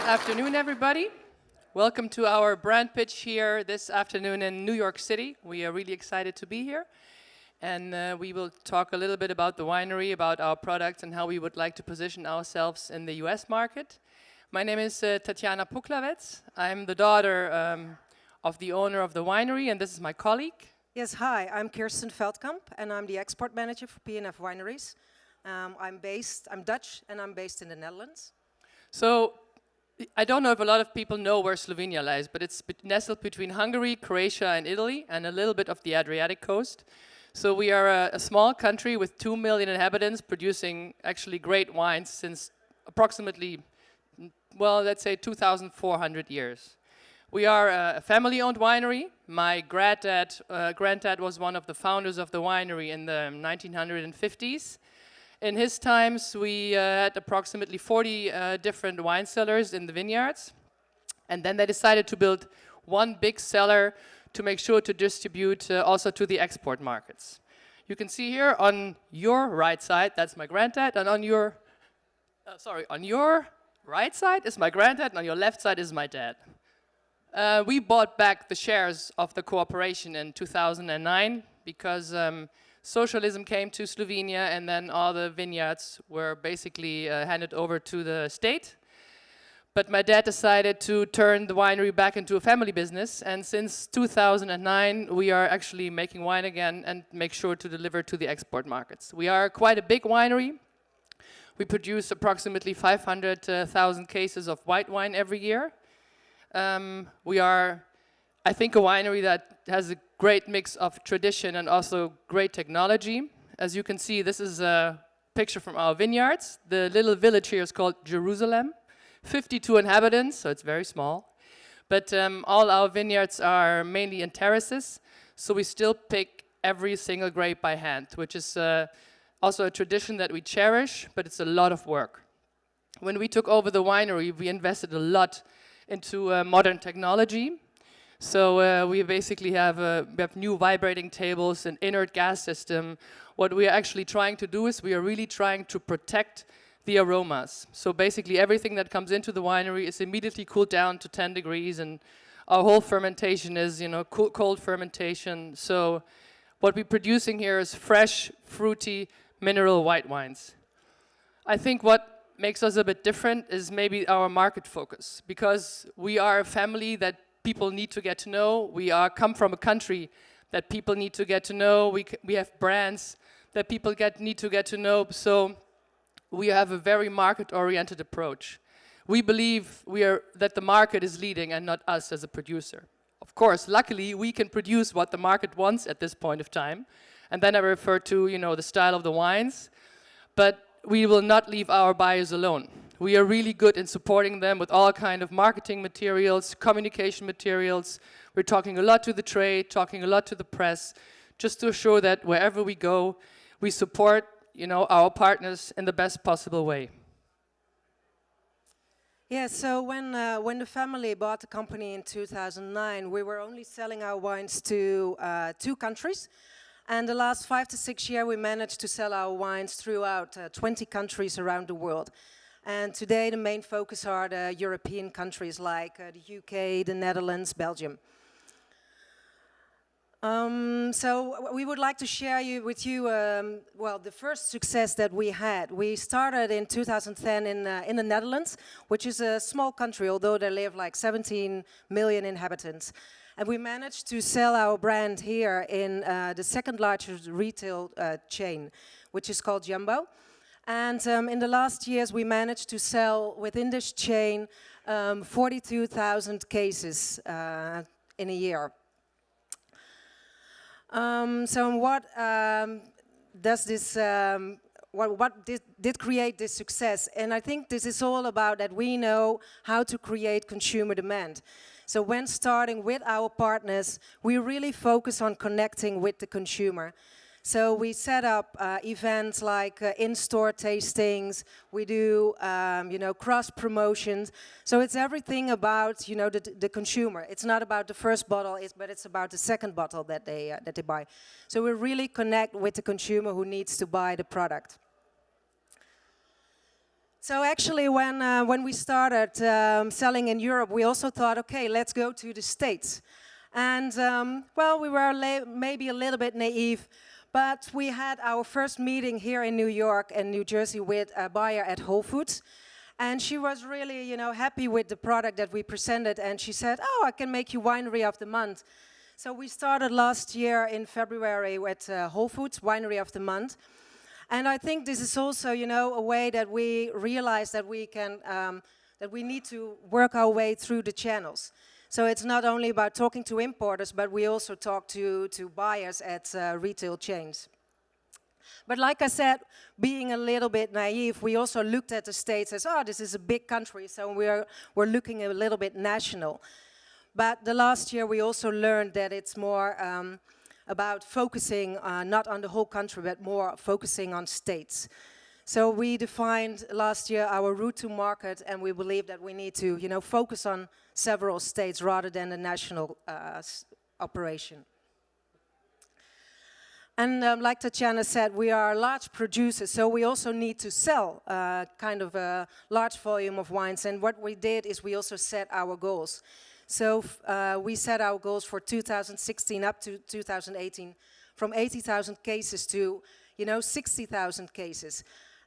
afternoon, everybody. Welcome to our brand pitch here this afternoon in New York City. We are really excited to be here. And we will talk a little bit about the winery, about our products, and how we would like to position ourselves in the US market. My name is Tatjana Puklavets. I'm the daughter of the owner of the winery, and this is my colleague. Yes, hi, I'm Kirsten Veldkamp, and I'm the export manager for P&F Wineries. I'm Dutch, and I'm based in the Netherlands. So, I don't know if a lot of people know where Slovenia lies, but it's nestled between Hungary, Croatia, and Italy, and a little bit of the Adriatic coast. So we are a small country with 2 million inhabitants producing actually great wines since approximately, well, let's say 2,400 years. We are a family-owned winery. My granddad was one of the founders of the winery in the 1950s. In his times, we had approximately 40 different wine cellars in the vineyards. And then they decided to build one big cellar to make sure to distribute also to the export markets. You can see here on your right side, that's my granddad, and on your right side is my granddad, and on your left side is my dad. We bought back the shares of the corporation in 2009 because socialism came to Slovenia, and then all the vineyards were basically handed over to the state. But my dad decided to turn the winery back into a family business, and since 2009 we are actually making wine again and make sure to deliver to the export markets. We are quite a big winery. We produce approximately 500,000 cases of white wine every year. We are, I think, a winery that has a great mix of tradition and also great technology. As you can see, this is a picture from our vineyards. The little village here is called Jerusalem. 52 inhabitants, so it's very small. But all our vineyards are mainly in terraces, so we still pick every single grape by hand, which is also a tradition that we cherish, but it's a lot of work. When we took over the winery, we invested a lot into modern technology. So we basically have new vibrating tables, an inert gas system. What we are actually trying to do is we are really trying to protect the aromas. So basically everything that comes into the winery is immediately cooled down to 10 degrees, and our whole fermentation is, cold fermentation. So what we're producing here is fresh, fruity, mineral white wines. I think what makes us a bit different is maybe our market focus, because we are a family that people need to get to know. We come from a country that people need to get to know. We have brands that people need to get to know. So we have a very market-oriented approach. We believe that the market is leading and not us as a producer. Of course, luckily, we can produce what the market wants at this point of time. And then I refer to, the style of the wines. But we will not leave our buyers alone. We are really good in supporting them with all kind of marketing materials, communication materials. We're talking a lot to the trade, talking a lot to the press, just to assure that wherever we go, we support our partners in the best possible way. Yeah, so when the family bought the company in 2009, we were only selling our wines to 2 countries. And the last 5 to 6 years, we managed to sell our wines throughout 20 countries around the world. And today, the main focus are the European countries like the UK, the Netherlands, Belgium. So we would like to share with you, the first success that we had. We started in 2010 in the Netherlands, which is a small country, although there live like 17 million inhabitants. And we managed to sell our brand here in the second largest retail chain, which is called Jumbo. And in the last years, we managed to sell within this chain 42,000 cases in a year. So what does this? What did create this success? And I think this is all about that we know how to create consumer demand. So when starting with our partners, we really focus on connecting with the consumer. So we set up events like in-store tastings. We do, cross promotions. So it's everything about, the consumer. It's not about the first bottle, but it's about the second bottle that they buy. So we really connect with the consumer who needs to buy the product. So actually, when we started selling in Europe, we also thought, okay, let's go to the States. And well, we were maybe a little bit naive, but we had our first meeting here in New York and New Jersey with a buyer at Whole Foods. And she was really, happy with the product that we presented. And she said, oh, I can make you Winery of the Month. So we started last year in February with Whole Foods, Winery of the Month. And I think this is also, a way that we realize that we can, that we need to work our way through the channels. So it's not only about talking to importers, but we also talk to buyers at retail chains. But like I said, being a little bit naive, we also looked at the States as, oh, this is a big country, so we're looking a little bit national. But the last year we also learned that it's more about focusing not on the whole country, but more focusing on states. So we defined last year our route to market, and we believe that we need to, focus on several states rather than a national operation. And like Tatjana said, we are large producers, so we also need to sell kind of a large volume of wines. And what we did is we also set our goals. So we set our goals for 2016 up to 2018 from 80,000 cases to, 60,000 cases.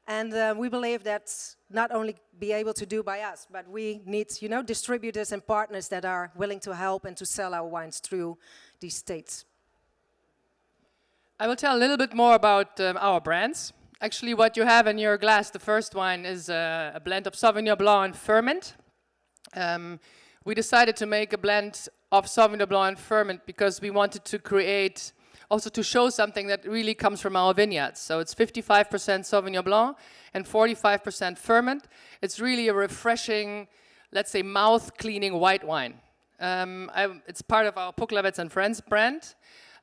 And we believe that's not only be able to do by us, but we need, distributors and partners that are willing to help and to sell our wines through these states. I will tell a little bit more about our brands. Actually, what you have in your glass, the first wine, is a blend of Sauvignon Blanc and Ferment. We decided to make a blend of Sauvignon Blanc and Ferment because we wanted to create, also to show something that really comes from our vineyards. So it's 55% Sauvignon Blanc and 45% Ferment. It's really a refreshing, let's say, mouth-cleaning white wine. It's part of our Pucklavets and Friends brand.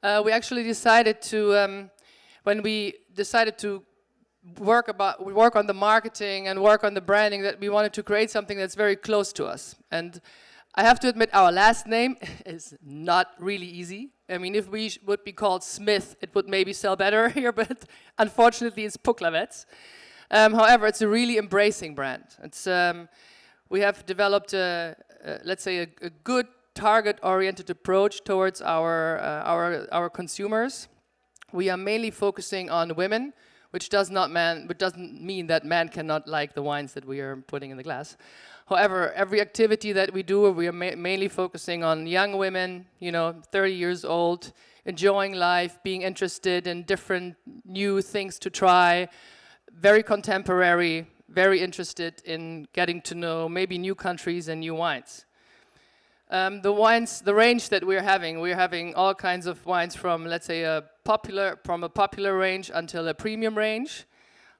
We actually decided to, when we decided to work on the marketing and work on the branding, that we wanted to create something that's very close to us. And I have to admit, our last name is not really easy. I mean, if we would be called Smith, it would maybe sell better here, but unfortunately it's Pucklavets. However, it's a really embracing brand. It's, we have developed, let's say, a good target-oriented approach towards our consumers. We are mainly focusing on women, which doesn't mean that men cannot like the wines that we are putting in the glass. However, every activity that we do, we are mainly focusing on young women, 30 years old, enjoying life, being interested in different new things to try, very contemporary, very interested in getting to know maybe new countries and new wines. The range that we're having all kinds of wines from, let's say, a popular range until a premium range.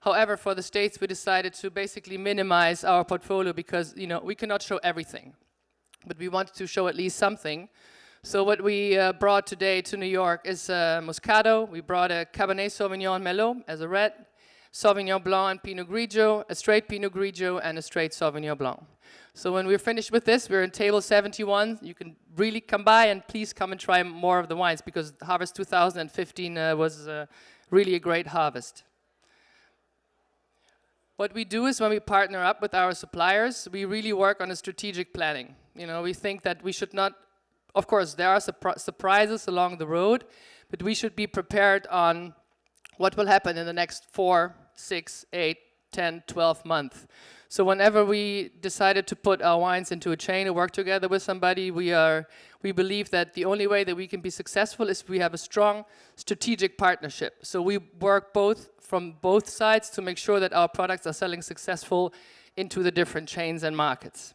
However, for the States, we decided to basically minimize our portfolio because, we cannot show everything. But we wanted to show at least something. So what we brought today to New York is Moscato. We brought a Cabernet Sauvignon Merlot as a red, Sauvignon Blanc and Pinot Grigio, a straight Pinot Grigio, and a straight Sauvignon Blanc. So when we're finished with this, we're in table 71. You can really come by and please come and try more of the wines because Harvest 2015 was really a great harvest. What we do is when we partner up with our suppliers, we really work on a strategic planning. We think that we should not, of course, there are surprises along the road, but we should be prepared on what will happen in the next 4, 6, 8, 10, 12 months. So whenever we decided to put our wines into a chain and work together with somebody, we believe that the only way that we can be successful is if we have a strong strategic partnership. So we work from both sides to make sure that our products are selling successful into the different chains and markets.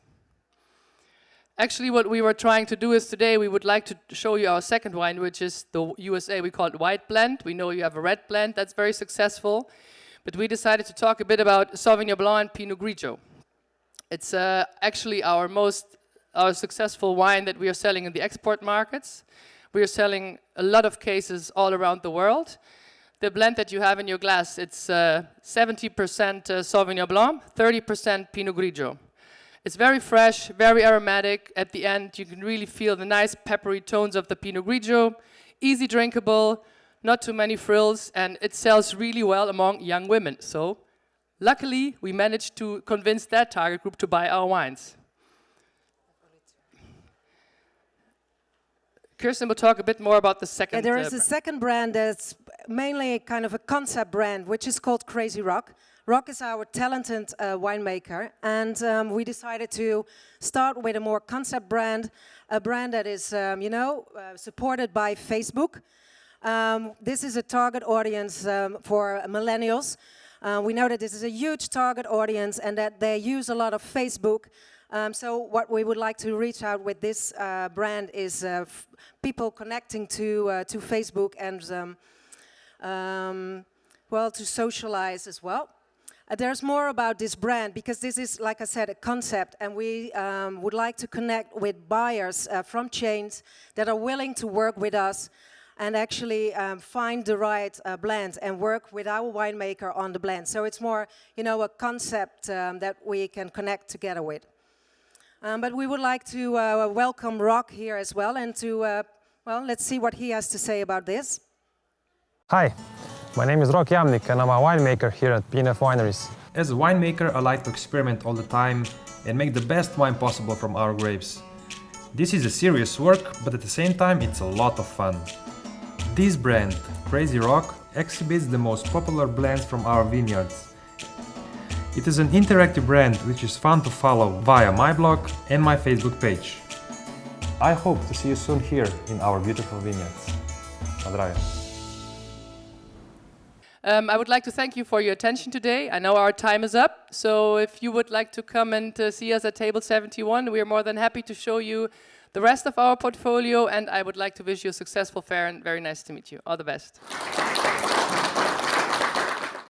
Actually, what we were trying to do is today we would like to show you our second wine, which is the USA, we call it white blend. We know you have a red blend that's very successful. But we decided to talk a bit about Sauvignon Blanc and Pinot Grigio. It's actually our successful wine that we are selling in the export markets. We are selling a lot of cases all around the world. The blend that you have in your glass, it's 70% Sauvignon Blanc, 30% Pinot Grigio. It's very fresh, very aromatic. At the end, you can really feel the nice peppery tones of the Pinot Grigio. Easy drinkable, not too many frills, and it sells really well among young women. So Luckily, we managed to convince that target group to buy our wines. Kirsten will talk a bit more about the second. There is a second brand that's mainly kind of a concept brand, which is called Crazy Rock. Rock is our talented winemaker, and we decided to start with a more concept brand, a brand that is, supported by Facebook. This is a target audience for millennials. We know that this is a huge target audience and that they use a lot of Facebook. So what we would like to reach out with this brand is people connecting to Facebook and to socialize as well. There's more about this brand because this is, like I said, a concept, and we would like to connect with buyers from chains that are willing to work with us and actually find the right blend and work with our winemaker on the blend. So it's more, a concept that we can connect together with. But we would like to welcome Rock here as well, and to, let's see what he has to say about this. Hi, my name is Rok Jamnik and I'm a winemaker here at P&F Wineries. As a winemaker, I like to experiment all the time and make the best wine possible from our grapes. This is a serious work, but at the same time it's a lot of fun. This brand, Crazy Rock, exhibits the most popular blends from our vineyards. It is an interactive brand which is fun to follow via my blog and my Facebook page. I hope to see you soon here in our beautiful vineyards. Zdravia. I would like to thank you for your attention today. I know our time is up, so if you would like to come and see us at table 71, we are more than happy to show you the rest of our portfolio, and I would like to wish you a successful fair and very nice to meet you. All the best.